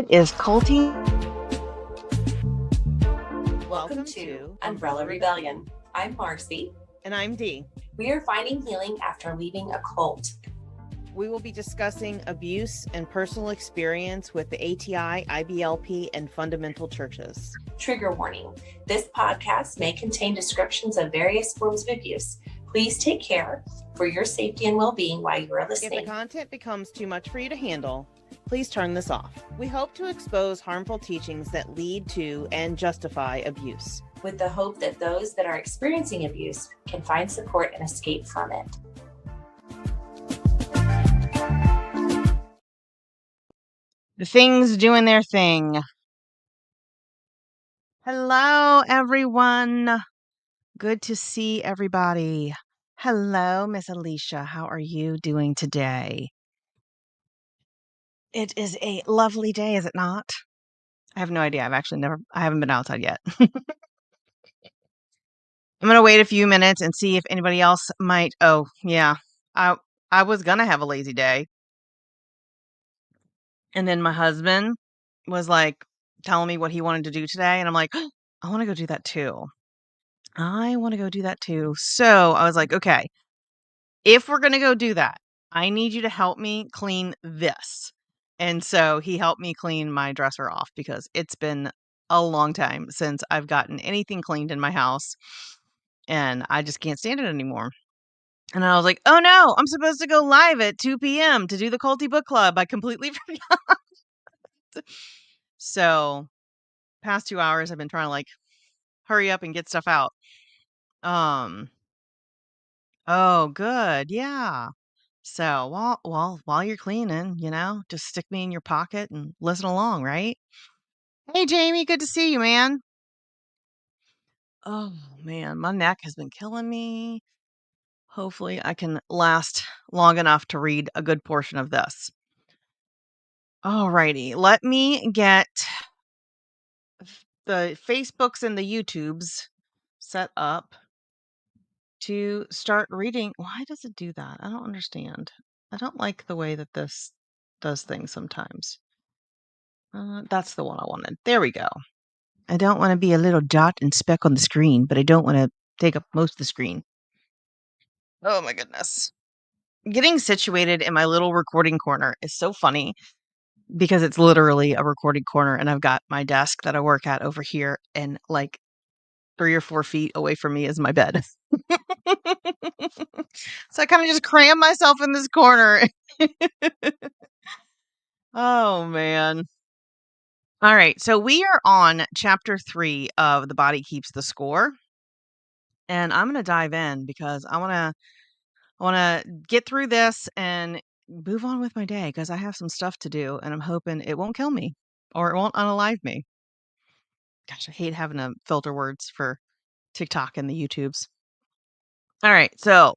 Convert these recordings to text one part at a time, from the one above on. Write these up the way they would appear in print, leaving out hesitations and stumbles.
is Culty. Welcome to Umbrella Rebellion. I'm Marcy. And I'm Dee. We are finding healing after leaving a cult. We will be discussing abuse and personal experience with the ATI, IBLP, and fundamental churches. Trigger warning. This podcast may contain descriptions of various forms of abuse. Please take care for your safety and well-being while you are listening. If the content becomes too much for you to handle, please turn this off. We hope to expose harmful teachings that lead to and justify abuse, with the hope that those that are experiencing abuse can find support and escape from it. The thing's doing their thing. Hello, everyone. Good to see everybody. Hello, Miss Alicia. How are you doing today? It is a lovely day, is it not? I have no idea. I haven't been outside yet. I'm going to wait a few minutes and see if anybody else might. Oh, yeah. I was going to have a lazy day. And then my husband was like telling me what he wanted to do today. And I'm like, I want to go do that too. So I was like, okay, if we're going to go do that, I need you to help me clean this. And so he helped me clean my dresser off because it's been a long time since I've gotten anything cleaned in my house and I just can't stand it anymore. And I was like, oh no, I'm supposed to go live at 2 p.m. to do the Culty book club. I completely forgot. So past 2 hours, I've been trying to like hurry up and get stuff out. Oh, good. Yeah. So while you're cleaning, just stick me in your pocket and listen along, right? Hey, Jamie, good to see you, man. Oh, man, my neck has been killing me. Hopefully I can last long enough to read a good portion of this. Alrighty, let me get the Facebooks and the YouTubes set up to start reading. Why does it do that? I don't understand. I don't like the way that this does things sometimes. That's the one I wanted. There we go. I don't want to be a little dot and speck on the screen, but I don't want to take up most of the screen. Oh my goodness. Getting situated in my little recording corner is so funny because it's literally a recording corner and I've got my desk that I work at over here and like 3 or 4 feet away from me is my bed. So I kind of just cram myself in this corner. Oh, man. All right. So we are on chapter 3 of The Body Keeps the Score. And I'm going to dive in because I want to get through this and move on with my day because I have some stuff to do and I'm hoping it won't kill me or it won't unalive me. Gosh, I hate having to filter words for TikTok and the YouTubes. All right. So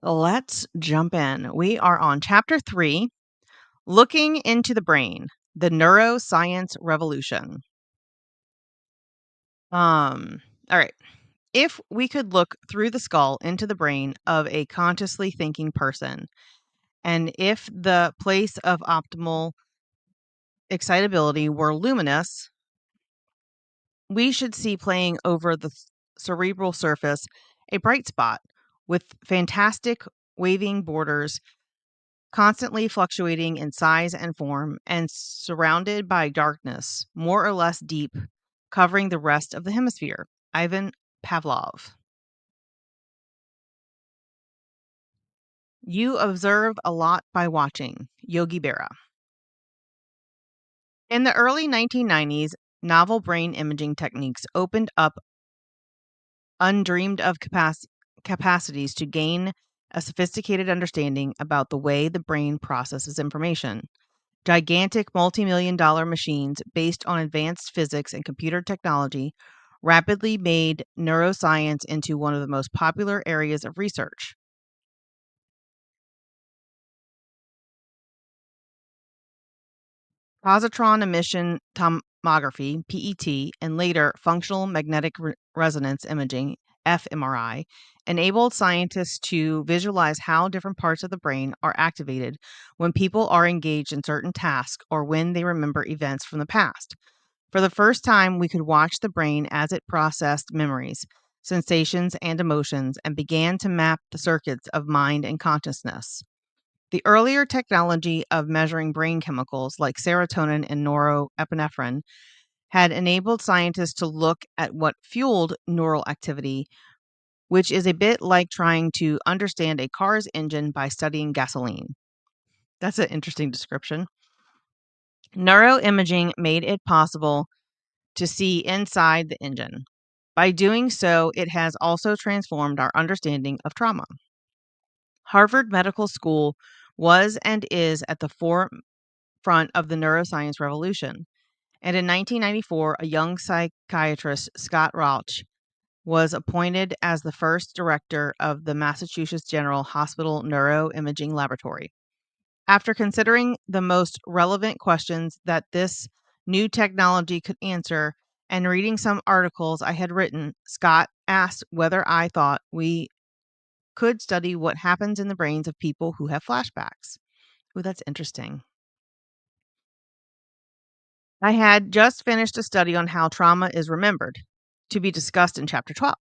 let's jump in. We are on chapter 3, Looking into the Brain, the Neuroscience Revolution. All right. If we could look through the skull into the brain of a consciously thinking person, and if the place of optimal excitability were luminous, we should see playing over the cerebral surface a bright spot with fantastic waving borders, constantly fluctuating in size and form, and surrounded by darkness, more or less deep, covering the rest of the hemisphere. Ivan Pavlov. You observe a lot by watching. Yogi Berra. In the early 1990s, novel brain imaging techniques opened up undreamed of capacities to gain a sophisticated understanding about the way the brain processes information. Gigantic multi-million-dollar machines based on advanced physics and computer technology rapidly made neuroscience into one of the most popular areas of research. Positron emission tomography, PET, and later functional magnetic resonance imaging fMRI, enabled scientists to visualize how different parts of the brain are activated when people are engaged in certain tasks or when they remember events from the past. For the first time, we could watch the brain as it processed memories, sensations, and emotions and began to map the circuits of mind and consciousness. The earlier technology of measuring brain chemicals like serotonin and norepinephrine had enabled scientists to look at what fueled neural activity, which is a bit like trying to understand a car's engine by studying gasoline. That's an interesting description. Neuroimaging made it possible to see inside the engine. By doing so, it has also transformed our understanding of trauma. Harvard Medical School was and is at the forefront of the neuroscience revolution. And in 1994, a young psychiatrist, Scott Rauch, was appointed as the first director of the Massachusetts General Hospital Neuroimaging Laboratory. After considering the most relevant questions that this new technology could answer and reading some articles I had written, Scott asked whether I thought we could study what happens in the brains of people who have flashbacks. Oh, that's interesting. I had just finished a study on how trauma is remembered, to be discussed in Chapter 12,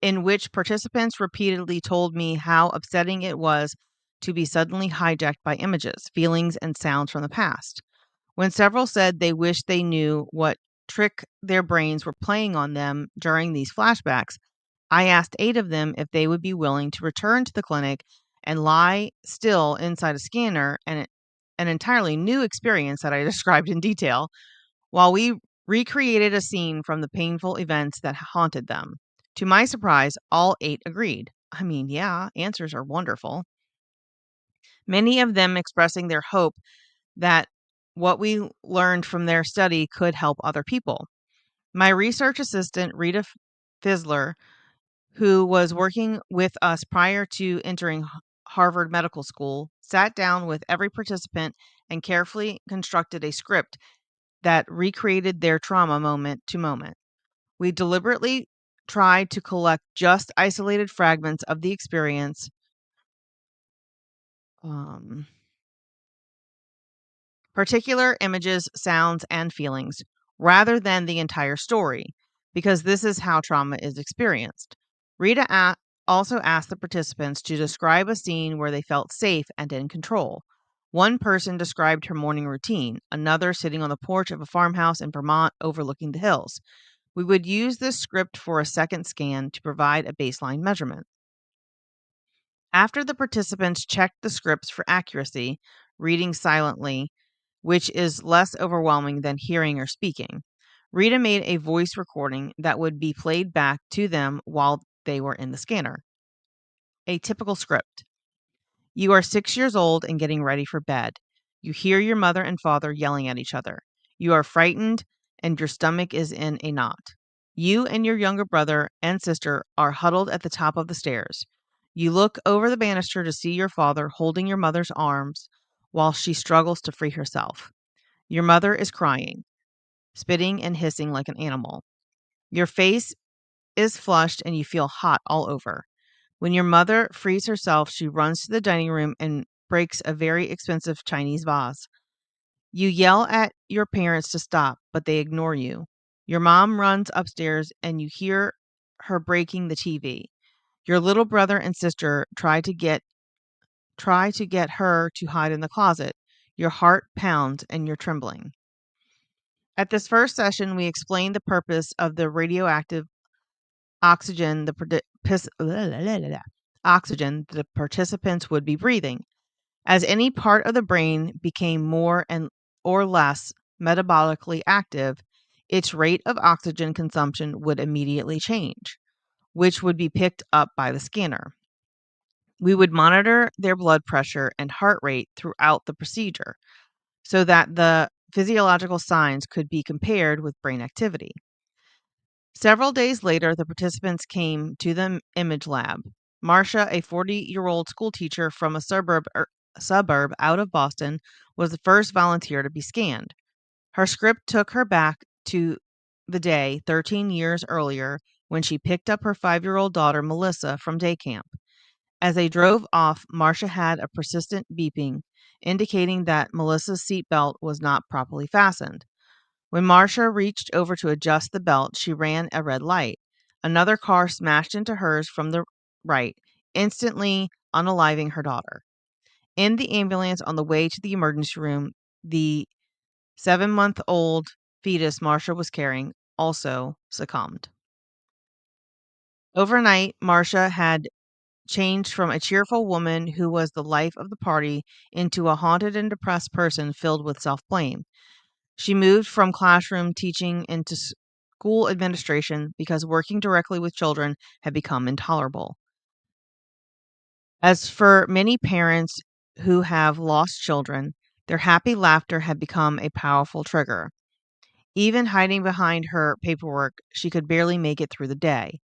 in which participants repeatedly told me how upsetting it was to be suddenly hijacked by images, feelings, and sounds from the past. When several said they wished they knew what trick their brains were playing on them during these flashbacks, I asked 8 of them if they would be willing to return to the clinic and lie still inside a scanner, and an entirely new experience that I described in detail, while we recreated a scene from the painful events that haunted them. To my surprise, all 8 agreed. I mean, yeah, answers are wonderful. Many of them expressing their hope that what we learned from their study could help other people. My research assistant, Rita Fizzler, who was working with us prior to entering Harvard Medical School, sat down with every participant and carefully constructed a script that recreated their trauma moment to moment. We deliberately tried to collect just isolated fragments of the experience, particular images, sounds, and feelings, rather than the entire story, because this is how trauma is experienced. Rita also asked the participants to describe a scene where they felt safe and in control. One person described her morning routine, another sitting on the porch of a farmhouse in Vermont overlooking the hills. We would use this script for a second scan to provide a baseline measurement. After the participants checked the scripts for accuracy, reading silently, which is less overwhelming than hearing or speaking, Rita made a voice recording that would be played back to them while they were in the scanner. A typical script. You are 6 years old and getting ready for bed. You hear your mother and father yelling at each other. You are frightened and your stomach is in a knot. You and your younger brother and sister are huddled at the top of the stairs. You look over the banister to see your father holding your mother's arms while she struggles to free herself. Your mother is crying, spitting and hissing like an animal. Your face is flushed and you feel hot all over. When your mother frees herself, she runs to the dining room and breaks a very expensive Chinese vase. You yell at your parents to stop, but they ignore you. Your mom runs upstairs and you hear her breaking the TV. Your little brother and sister try to get her to hide in the closet. Your heart pounds and you're trembling. At this first session, we explained the purpose of the radioactive oxygen oxygen the participants would be breathing. As any part of the brain became more and or less metabolically active, its rate of oxygen consumption would immediately change, which would be picked up by the scanner. We would monitor their blood pressure and heart rate throughout the procedure so that the physiological signs could be compared with brain activity. Several days later, the participants came to the image lab. Marcia, a 40-year-old school teacher from a suburb out of Boston, was the first volunteer to be scanned. Her script took her back to the day 13 years earlier when she picked up her 5-year-old daughter, Melissa, from day camp. As they drove off, Marcia had a persistent beeping, indicating that Melissa's seatbelt was not properly fastened. When Marcia reached over to adjust the belt, she ran a red light. Another car smashed into hers from the right, instantly unaliving her daughter. In the ambulance on the way to the emergency room, the 7-month-old fetus Marcia was carrying also succumbed. Overnight, Marcia had changed from a cheerful woman who was the life of the party into a haunted and depressed person filled with self-blame. She moved from classroom teaching into school administration because working directly with children had become intolerable. As for many parents who have lost children, their happy laughter had become a powerful trigger. Even hiding behind her paperwork, she could barely make it through the day.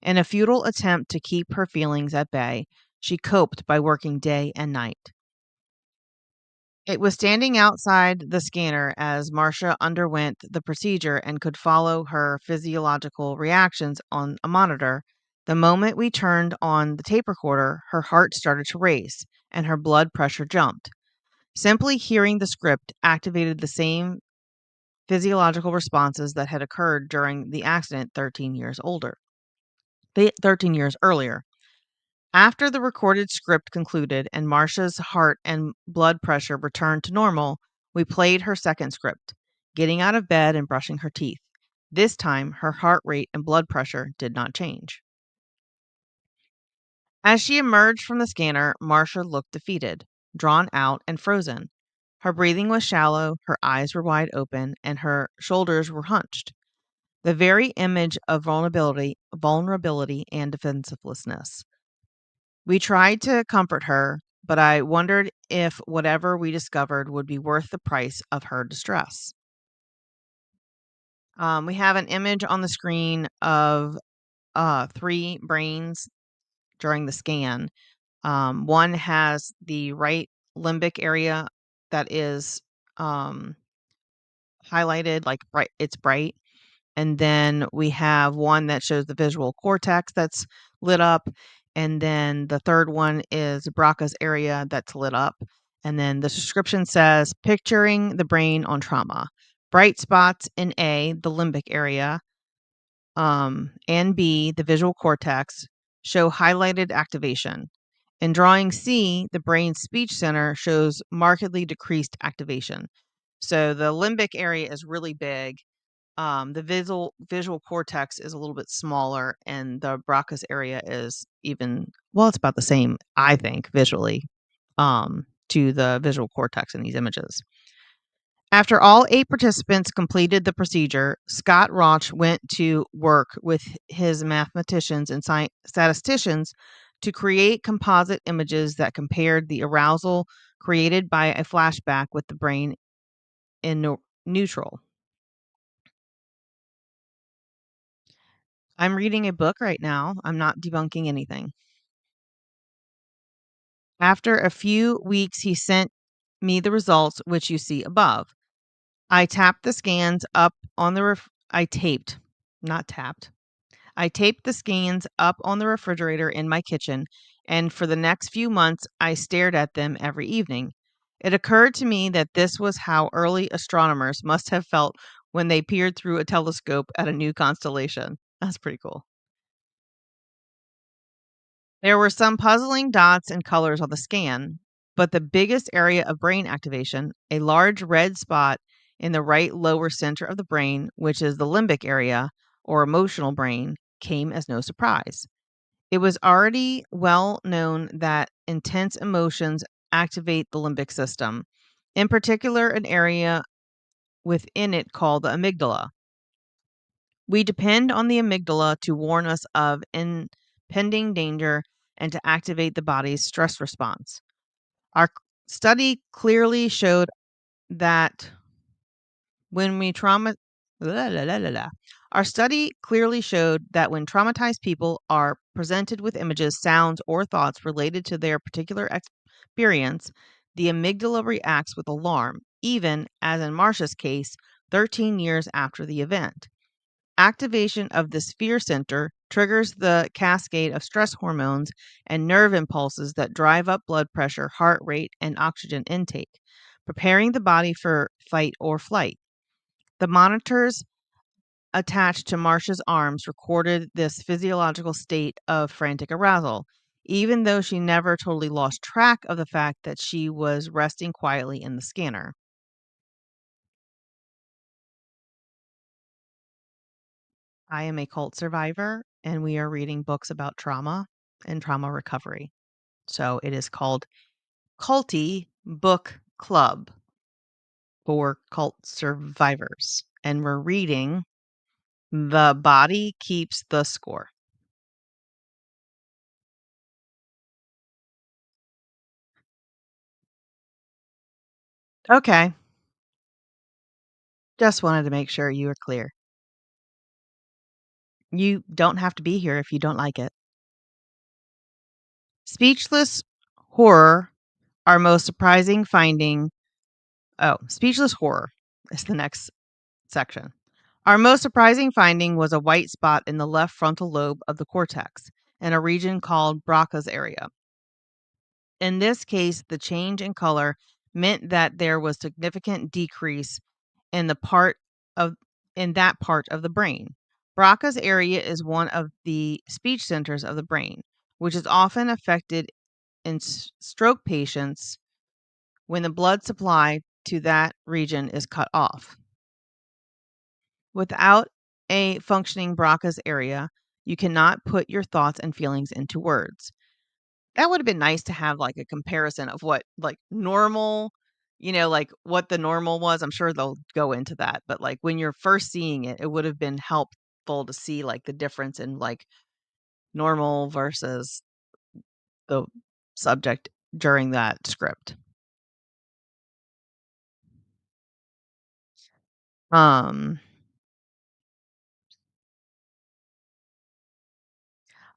In a futile attempt to keep her feelings at bay, she coped by working day and night. It was standing outside the scanner as Marcia underwent the procedure and could follow her physiological reactions on a monitor. The moment we turned on the tape recorder, her heart started to race and her blood pressure jumped. Simply hearing the script activated the same physiological responses that had occurred during the accident 13 years earlier. After the recorded script concluded and Marcia's heart and blood pressure returned to normal, we played her second script, getting out of bed and brushing her teeth. This time, her heart rate and blood pressure did not change. As she emerged from the scanner, Marcia looked defeated, drawn out, and frozen. Her breathing was shallow, her eyes were wide open, and her shoulders were hunched. The very image of vulnerability and defenselessness. We tried to comfort her, but I wondered if whatever we discovered would be worth the price of her distress. We have an image on the screen of 3 brains during the scan. One has the right limbic area that is highlighted, like bright. It's bright. And then we have one that shows the visual cortex that's lit up. And then the third one is Broca's area that's lit up. And then the description says, picturing the brain on trauma. Bright spots in A, the limbic area, and B, the visual cortex, show highlighted activation. In drawing C, the brain's speech center shows markedly decreased activation. So the limbic area is really big. The visual cortex is a little bit smaller, and the Broca's area is it's about the same, I think, visually, to the visual cortex in these images. After all 8 participants completed the procedure, Scott Roch went to work with his mathematicians and statisticians to create composite images that compared the arousal created by a flashback with the brain in neutral. I'm reading a book right now. I'm not debunking anything. After a few weeks, he sent me the results, which you see above. I tapped the scans up on the I taped the scans up on the refrigerator in my kitchen, and for the next few months, I stared at them every evening. It occurred to me that this was how early astronomers must have felt when they peered through a telescope at a new constellation. That's pretty cool. There were some puzzling dots and colors on the scan, but the biggest area of brain activation, a large red spot in the right lower center of the brain, which is the limbic area or emotional brain, came as no surprise. It was already well known that intense emotions activate the limbic system, in particular, an area within it called the amygdala. We depend on the amygdala to warn us of impending danger and to activate the body's stress response. Our study clearly showed that when we Our study clearly showed that when traumatized people are presented with images, sounds, or thoughts related to their particular experience, the amygdala reacts with alarm, even, as in Marcia's case, 13 years after the event. Activation of this fear center triggers the cascade of stress hormones and nerve impulses that drive up blood pressure, heart rate, and oxygen intake, preparing the body for fight or flight. The monitors attached to Marcia's arms recorded this physiological state of frantic arousal, even though she never totally lost track of the fact that she was resting quietly in the scanner. I am a cult survivor, and we are reading books about trauma and trauma recovery. So it is called Culty Book Club for cult survivors. And we're reading The Body Keeps the Score. Okay. Just wanted to make sure you were clear. You don't have to be here if you don't like it. Speechless horror, our most surprising finding. Oh, speechless horror is the next section. Our most surprising finding was a white spot in the left frontal lobe of the cortex in a region called Broca's area. In this case, the change in color meant that there was significant decrease in the part of in that part of the brain. Broca's area is one of the speech centers of the brain, which is often affected in stroke patients when the blood supply to that region is cut off. Without a functioning Broca's area, you cannot put your thoughts and feelings into words. That would have been nice to have like a comparison of what like normal, like what the normal was. I'm sure they'll go into that, but like when you're first seeing it, it would have been helpful to see like the difference in like normal versus the subject during that script. Um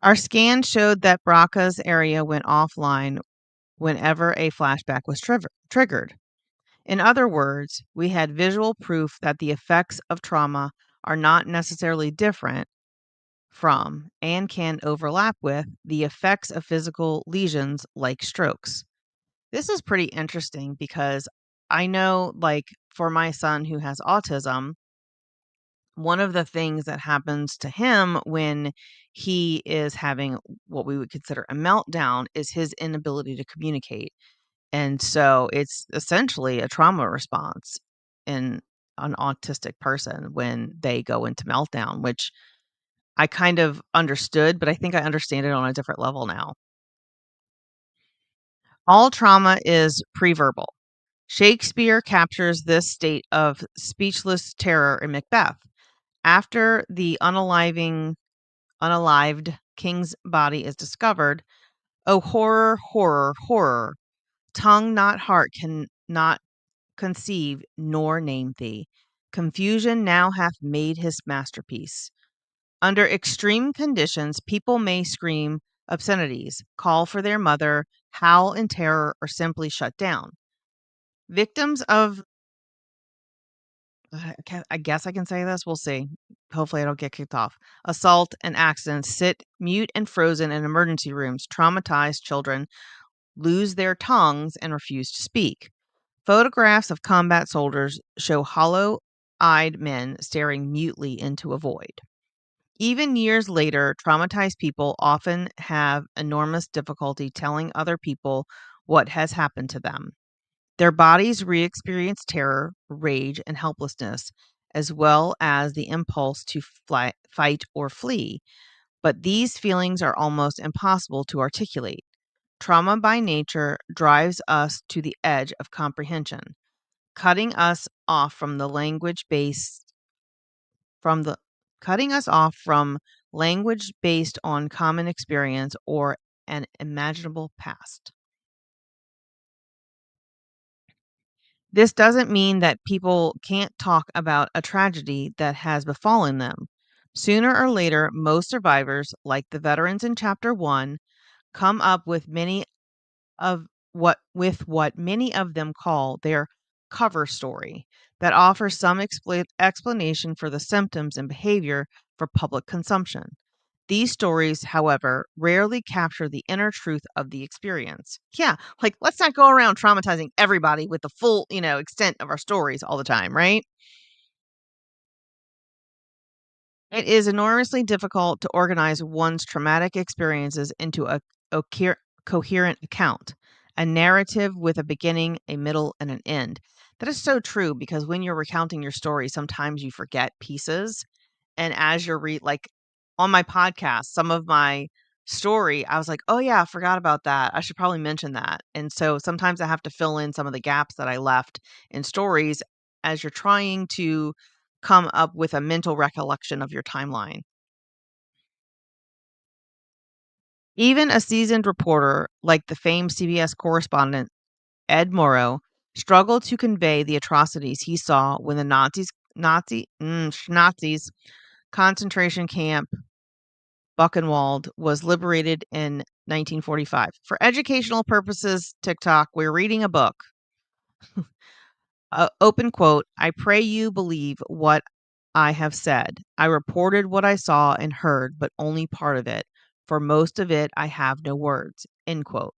our scan showed that Broca's area went offline whenever a flashback was triggered. In other words, we had visual proof that the effects of trauma are not necessarily different from and can overlap with the effects of physical lesions like strokes. This is pretty interesting because I know, like, for my son who has autism, one of the things that happens to him when he is having what we would consider a meltdown is his inability to communicate. And so it's essentially a trauma response in an autistic person when they go into meltdown, which I kind of understood, but I think I understand it on a different level now. All trauma is preverbal. Shakespeare captures this state of speechless terror in Macbeth. After the unalived king's body is discovered, oh horror, horror, horror! Tongue not heart can not conceive nor name thee. Confusion now hath made his masterpiece. Under extreme conditions, people may scream obscenities, call for their mother, howl in terror, or simply shut down. Victims of, I guess I can say this, we'll see. Hopefully, I don't get kicked off. Assault and accidents sit mute and frozen in emergency rooms. Traumatized children lose their tongues and refuse to speak. Photographs of combat soldiers show hollow eyed men staring mutely into a void. Even years later, traumatized people often have enormous difficulty telling other people what has happened to them. Their bodies re experience terror, rage, and helplessness, as well as the impulse to fight or flee. But these feelings are almost impossible to articulate. Trauma by nature drives us to the edge of comprehension, cutting us off from the cutting us off from language based on common experience or an imaginable past. This doesn't mean that people can't talk about a tragedy that has befallen them. Sooner or later, most survivors, like the veterans in chapter 1, come up with what many of them call their cover story. that offers some explanation for the symptoms and behavior for public consumption. These stories, however, rarely capture the inner truth of the experience. Yeah, like let's not go around traumatizing everybody with the full, extent of our stories all the time, right? It is enormously difficult to organize one's traumatic experiences into a coherent account, a narrative with a beginning, a middle, and an end. That is so true because when you're recounting your story, sometimes you forget pieces. And as you're like on my podcast, some of my story, I was like, oh, yeah, I forgot about that. I should probably mention that. And so sometimes I have to fill in some of the gaps that I left in stories as you're trying to come up with a mental recollection of your timeline. Even a seasoned reporter like the famed CBS correspondent Ed Morrow struggled to convey the atrocities he saw when the Nazis concentration camp Buchenwald was liberated in 1945. For educational purposes, TikTok, we're reading a book. Open quote, I pray you believe what I have said. I reported what I saw and heard, but only part of it. For most of it, I have no words. End quote.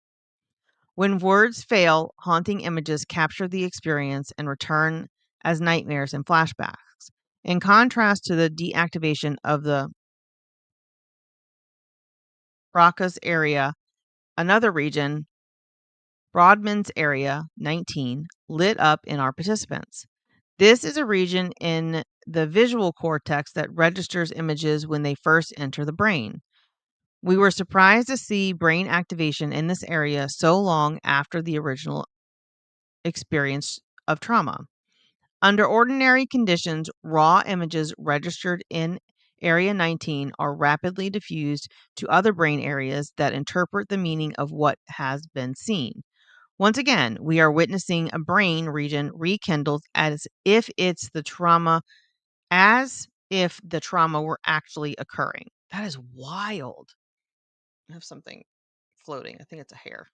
When words fail, haunting images capture the experience and return as nightmares and flashbacks. In contrast to the deactivation of the Brocas area, another region, Broadman's area 19, lit up in our participants. This is a region in the visual cortex that registers images when they first enter the brain. We were surprised to see brain activation in this area so long after the original experience of trauma. Under ordinary conditions, raw images registered in Area 19 are rapidly diffused to other brain areas that interpret the meaning of what has been seen. Once again, we are witnessing a brain region rekindled as if the trauma were actually occurring. That is wild. I have something floating. I think it's a hair.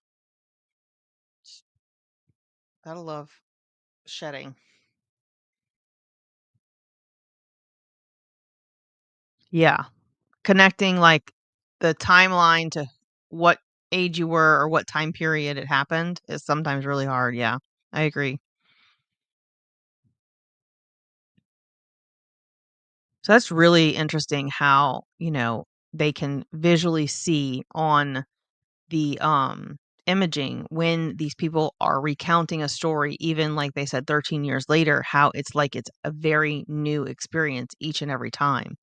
Gotta love shedding. Yeah. Connecting like the timeline to what age you were or what time period it happened is sometimes really hard. Yeah, I agree. So that's really interesting how, they can visually see on the imaging when these people are recounting a story, even like they said 13 years later, how it's like it's a very new experience each and every time,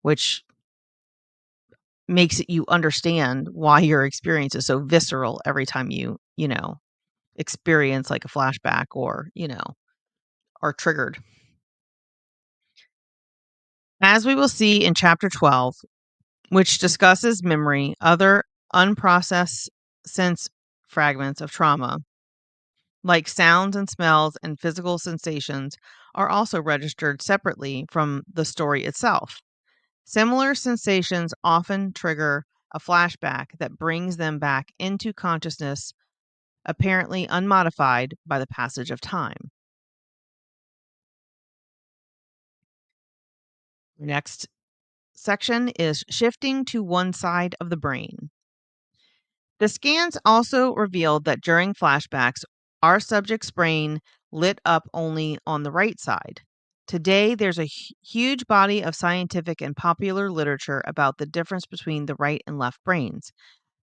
which makes it you understand why your experience is so visceral every time you experience like a flashback or, are triggered. As we will see in chapter 12, which discusses memory, other unprocessed sense fragments of trauma, like sounds and smells and physical sensations, are also registered separately from the story itself. Similar sensations often trigger a flashback that brings them back into consciousness, apparently unmodified by the passage of time. Next section is shifting to one side of the brain. The scans also revealed that during flashbacks, our subject's brain lit up only on the right side. Today, there's a huge body of scientific and popular literature about the difference between the right and left brains.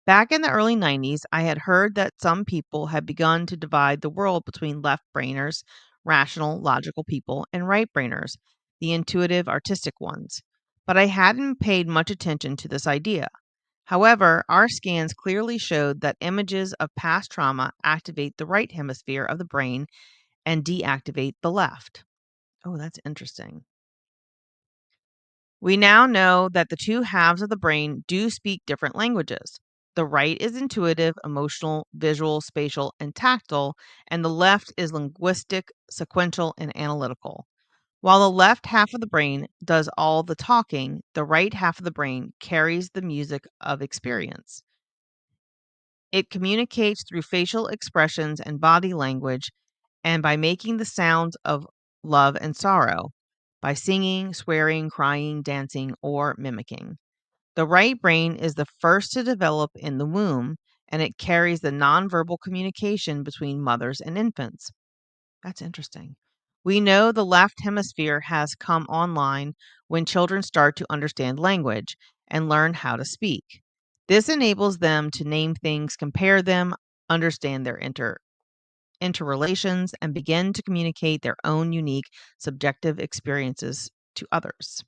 Back in the early 90s, I had heard that some people had begun to divide the world between left brainers, rational, logical people, and right brainers, the intuitive, artistic ones. But I hadn't paid much attention to this idea. However, our scans clearly showed that images of past trauma activate the right hemisphere of the brain and deactivate the left. Oh, that's interesting. We now know that the two halves of the brain do speak different languages. The right is intuitive, emotional, visual, spatial, and tactile, and the left is linguistic, sequential, and analytical. While the left half of the brain does all the talking, the right half of the brain carries the music of experience. It communicates through facial expressions and body language, and by making the sounds of love, and sorrow by singing, swearing, crying, dancing, or mimicking. The right brain is the first to develop in the womb, and it carries the nonverbal communication between mothers and infants. That's interesting. We know the left hemisphere has come online when children start to understand language and learn how to speak. This enables them to name things, compare them, understand their interrelations, and begin to communicate their own unique subjective experiences to others.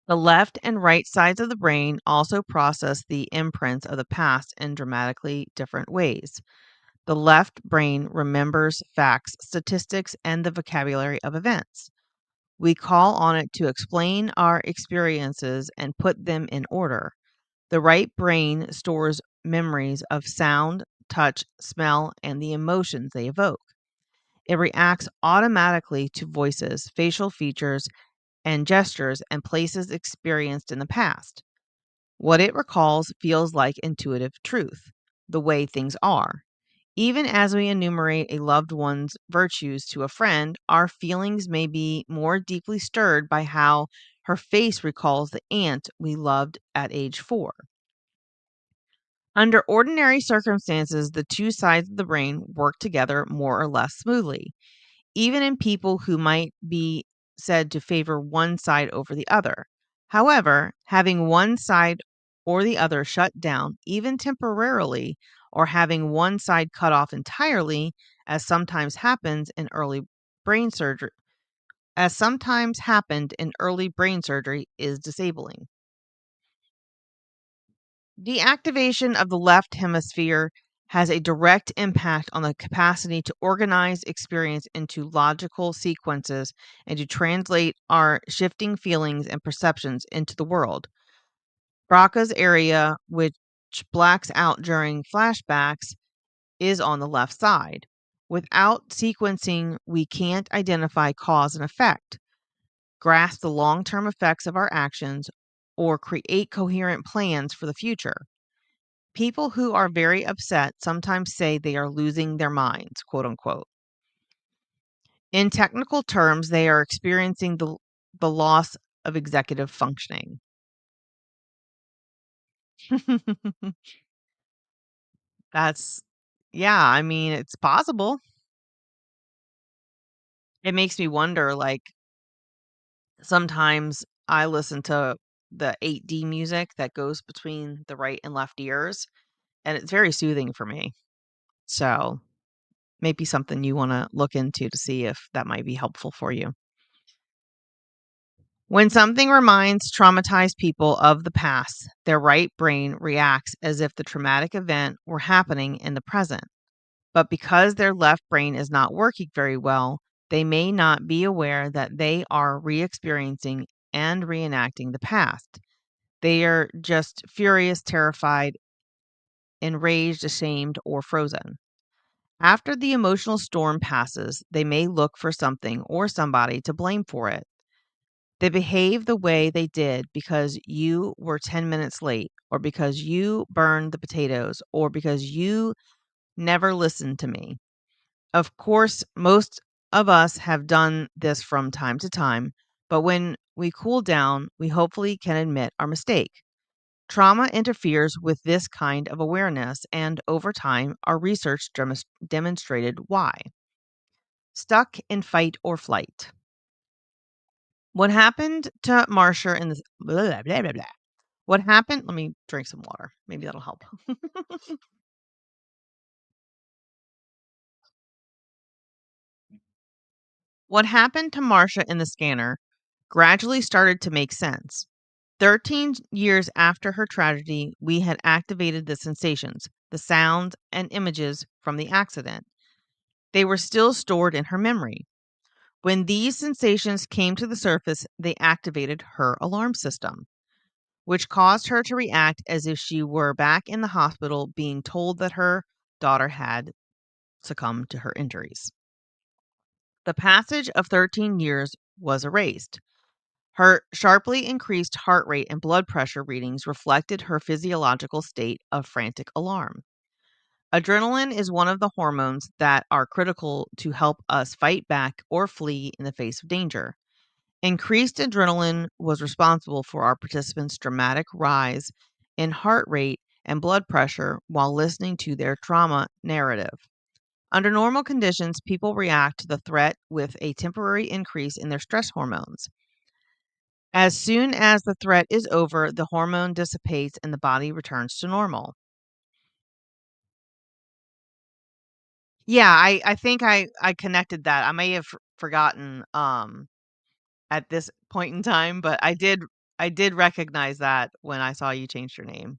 The left and right sides of the brain also process the imprints of the past in dramatically different ways. The left brain remembers facts, statistics, and the vocabulary of events. We call on it to explain our experiences and put them in order. The right brain stores memories of sound, touch, smell, and the emotions they evoke. It reacts automatically to voices, facial features, and gestures and places experienced in the past. What it recalls feels like intuitive truth, the way things are. Even as we enumerate a loved one's virtues to a friend, our feelings may be more deeply stirred by how her face recalls the aunt we loved at age 4. Under ordinary circumstances, the two sides of the brain work together more or less smoothly, even in people who might be said to favor one side over the other. However, having one side or the other shut down, even temporarily, or having one side cut off entirely, as sometimes happens in early brain surgery, as sometimes happened in early brain surgery, is disabling. Deactivation of the left hemisphere has a direct impact on the capacity to organize experience into logical sequences and to translate our shifting feelings and perceptions into the world. Broca's area, which blacks out during flashbacks, is on the left side. Without sequencing, we can't identify cause and effect, grasp the long term effects of our actions, or create coherent plans for the future. People who are very upset sometimes say they are losing their minds, quote unquote. In technical terms, they are experiencing the loss of executive functioning. That's, yeah, I mean, it's possible. It makes me wonder, like, sometimes I listen to the 8D music that goes between the right and left ears, and it's very soothing for me. So, maybe something you want to look into to see if that might be helpful for you. When something reminds traumatized people of the past, their right brain reacts as if the traumatic event were happening in the present. But because their left brain is not working very well, they may not be aware that they are re experiencing and reenacting the past. They are just furious, terrified, enraged, ashamed, or frozen. After the emotional storm passes, they may look for something or somebody to blame for it. They behave the way they did because you were 10 minutes late, or because you burned the potatoes, or because you never listened to me. Of course, most of us have done this from time to time, but when we cool down, we hopefully can admit our mistake. Trauma interferes with this kind of awareness, and over time, our research demonstrated why. Stuck in fight or flight. What happened to Marsha in the blah, blah, blah, blah. What happened? Let me drink some water. Maybe that'll help. What happened to Marsha in the scanner gradually started to make sense. 13 years after her tragedy, we had activated the sensations, the sounds, and images from the accident. They were still stored in her memory. When these sensations came to the surface, they activated her alarm system, which caused her to react as if she were back in the hospital being told that her daughter had succumbed to her injuries. The passage of 13 years was erased. Her sharply increased heart rate and blood pressure readings reflected her physiological state of frantic alarm. Adrenaline is one of the hormones that are critical to help us fight back or flee in the face of danger. Increased adrenaline was responsible for our participants' dramatic rise in heart rate and blood pressure while listening to their trauma narrative. Under normal conditions, people react to the threat with a temporary increase in their stress hormones. As soon as the threat is over, the hormone dissipates and the body returns to normal. Yeah, I think I connected that. I may have forgotten at this point in time, but I did recognize that when I saw you changed your name.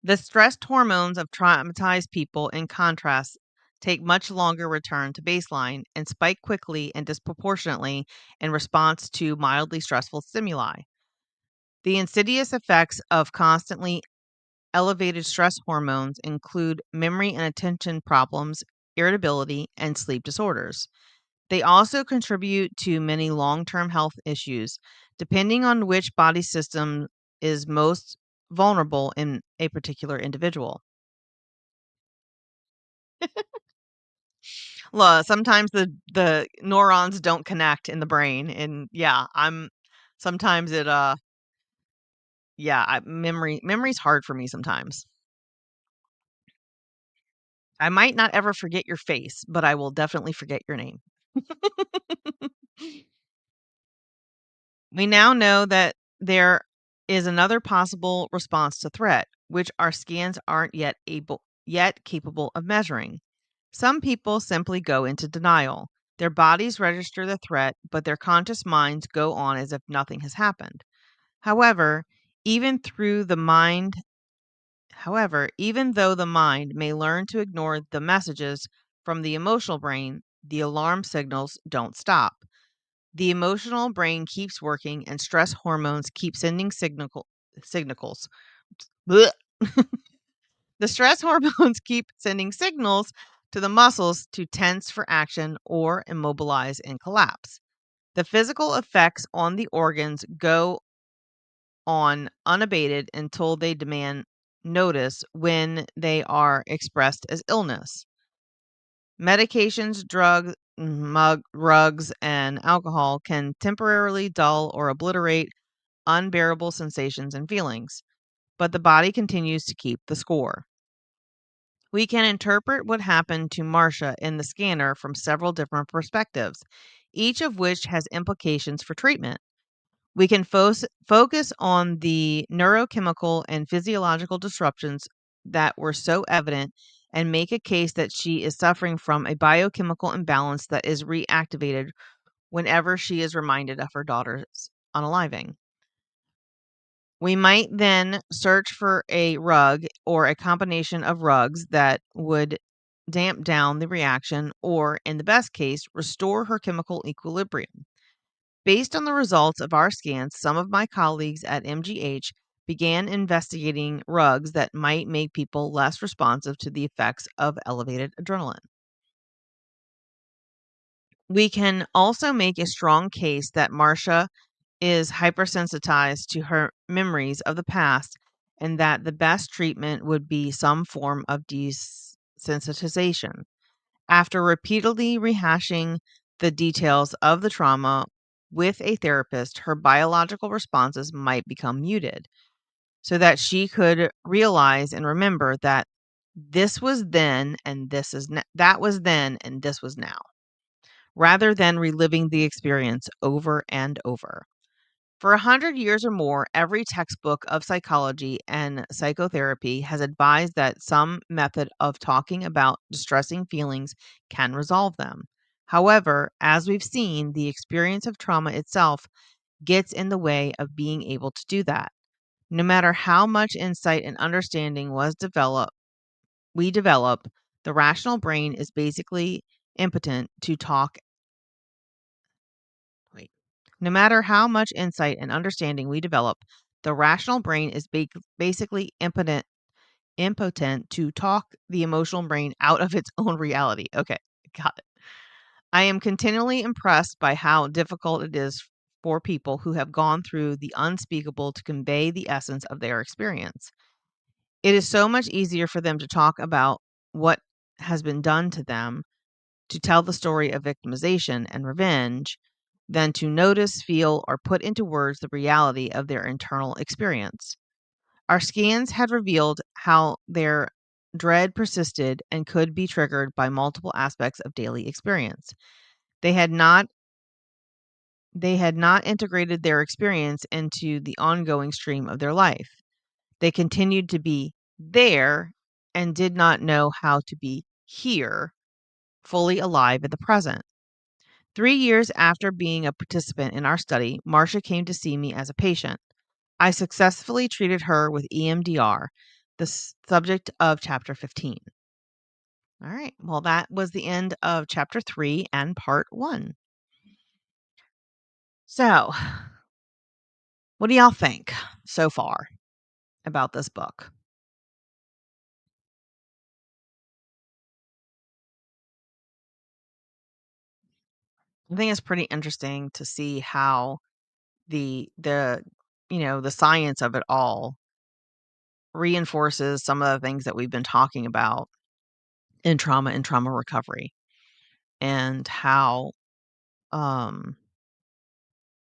The stressed hormones of traumatized people, in contrast, take much longer return to baseline and spike quickly and disproportionately in response to mildly stressful stimuli. The insidious effects of constantly elevated stress hormones include memory and attention problems, irritability, and sleep disorders. They also contribute to many long term health issues, depending on which body system is most vulnerable in a particular individual. Sometimes the neurons don't connect in the brain, and yeah, I'm sometimes it yeah, memory's hard for me sometimes. I might not ever forget your face, but I will definitely forget your name. We now know that there is another possible response to threat, which our scans aren't yet capable of measuring. Some people simply go into denial. Their bodies register the threat, but their conscious minds go on as if nothing has happened. However, even through the mind, even though the mind may learn to ignore the messages from the emotional brain, the alarm signals don't stop. The emotional brain keeps working and stress hormones keep sending signals. Blech. The stress hormones keep sending signals to the muscles to tense for action or immobilize and collapse. The physical effects on the organs go on unabated until they demand notice when they are expressed as illness. Medications, drugs, and alcohol can temporarily dull or obliterate unbearable sensations and feelings, but the body continues to keep the score. We can interpret what happened to Marcia in the scanner from several different perspectives, each of which has implications for treatment. We can focus on the neurochemical and physiological disruptions that were so evident and make a case that she is suffering from a biochemical imbalance that is reactivated whenever she is reminded of her daughter's unaliving. We might then search for a rug or a combination of rugs that would damp down the reaction or, in the best case, restore her chemical equilibrium. Based on the results of our scans, some of my colleagues at MGH began investigating rugs that might make people less responsive to the effects of elevated adrenaline. We can also make a strong case that Marcia is hypersensitized to her memories of the past and that the best treatment would be some form of desensitization. After repeatedly rehashing the details of the trauma with a therapist, her biological responses might become muted so that she could realize and remember that this was then and that was then and this was now, rather than reliving the experience over and over. For 100 years or more, every textbook of psychology and psychotherapy has advised that some method of talking about distressing feelings can resolve them. However, as we've seen, the experience of trauma itself gets in the way of being able to do that. No matter how much insight and understanding we develop, the rational brain is basically impotent to talk. Wait. No matter how much insight and understanding we develop, the rational brain is basically impotent to talk the emotional brain out of its own reality. Okay, got it. I am continually impressed by how difficult it is for people who have gone through the unspeakable to convey the essence of their experience. It is so much easier for them to talk about what has been done to them, to tell the story of victimization and revenge, than to notice, feel, or put into words the reality of their internal experience. Our scans had revealed how their dread persisted and could be triggered by multiple aspects of daily experience. They had not integrated their experience into the ongoing stream of their life. They continued to be there and did not know how to be here, fully alive in the present. 3 years after being a participant in our study, Marcia came to see me as a patient. I successfully treated her with EMDR, the subject of chapter 15. All right. Well, that was the end of chapter 3 and part 1. So, what do y'all think so far about this book? I think it's pretty interesting to see how the the science of it all reinforces some of the things that we've been talking about in trauma and trauma recovery, and how um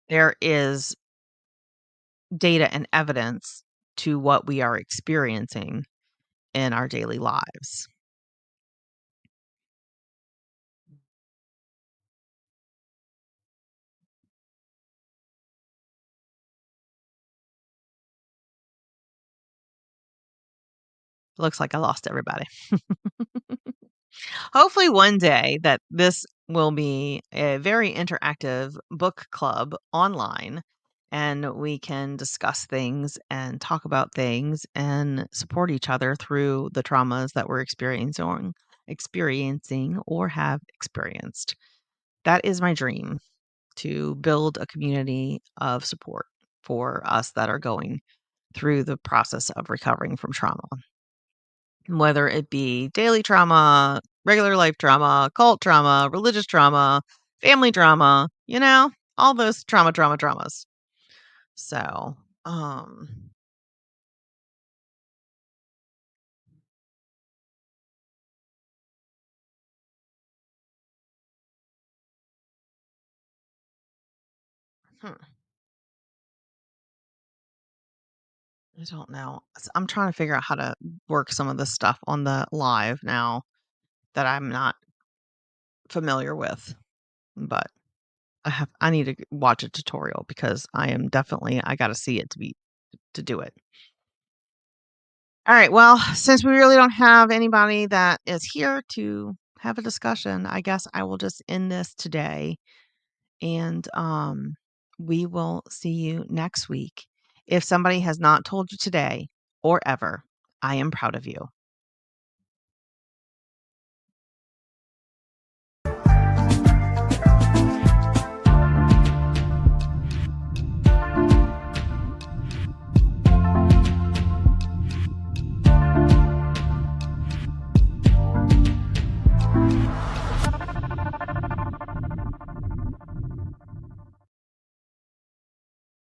there is data and evidence to what we are experiencing in our daily lives. Looks like I lost everybody. Hopefully one day that this will be a very interactive book club online, and we can discuss things and talk about things and support each other through the traumas that we're experiencing or have experienced. That is my dream, to build a community of support for us that are going through the process of recovering from trauma, whether it be daily trauma, regular life trauma, cult trauma, religious trauma, family trauma, all those traumas. So, um, hmm, I don't know. I'm trying to figure out how to work some of this stuff on the live now that I'm not familiar with, but I need to watch a tutorial because I got to see it to do it. All right. Well, since we really don't have anybody that is here to have a discussion, I guess I will just end this today, and we will see you next week. If somebody has not told you today or ever, I am proud of you.